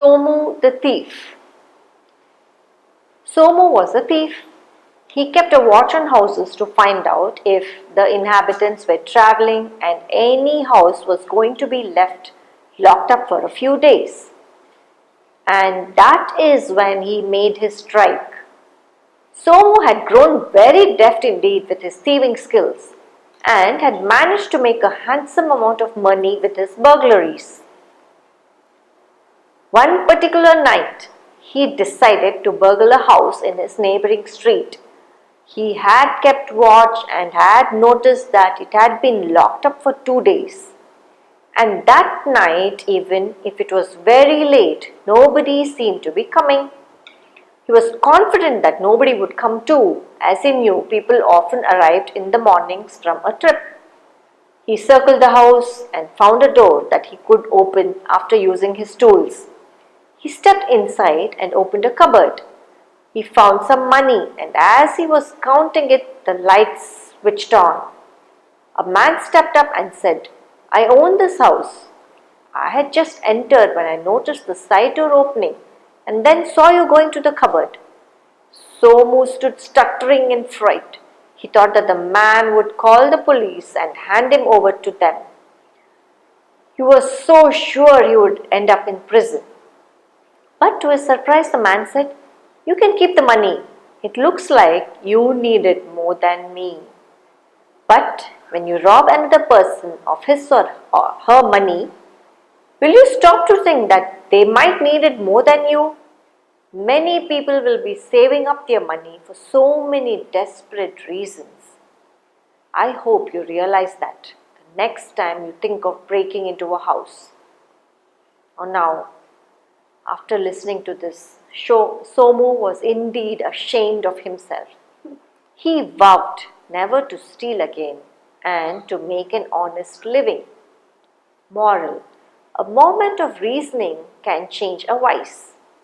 Somu the thief. Somu was a thief. He kept a watch on houses to find out if the inhabitants were travelling and any house was going to be left locked up for a few days. And that is when he made his strike. Somu had grown very deft indeed with his thieving skills and had managed to make a handsome amount of money with his burglaries. One particular night, he decided to burgle a house in his neighboring street. He had kept watch and had noticed that it had been locked up for 2 days. And that night, even if it was very late, nobody seemed to be coming. He was confident that nobody would come too, as he knew people often arrived in the mornings from a trip. He circled the house and found a door that he could open after using his tools. He stepped inside and opened a cupboard. He found some money, and as he was counting it, the lights switched on. A man stepped up and said, "I own this house. I had just entered when I noticed the side door opening and then saw you going to the cupboard." Somu stood stuttering in fright. He thought that the man would call the police and hand him over to them. He was so sure he would end up in prison. But to his surprise, the man said, "You can keep the money. It looks like you need it more than me. But when you rob another person of his or her money, will you stop to think that they might need it more than you? Many people will be saving up their money for so many desperate reasons. I hope you realize that the next time you think of breaking into a house." Now, after listening to this, Somu was indeed ashamed of himself. He vowed never to steal again and to make an honest living. Moral: a moment of reasoning can change a vice.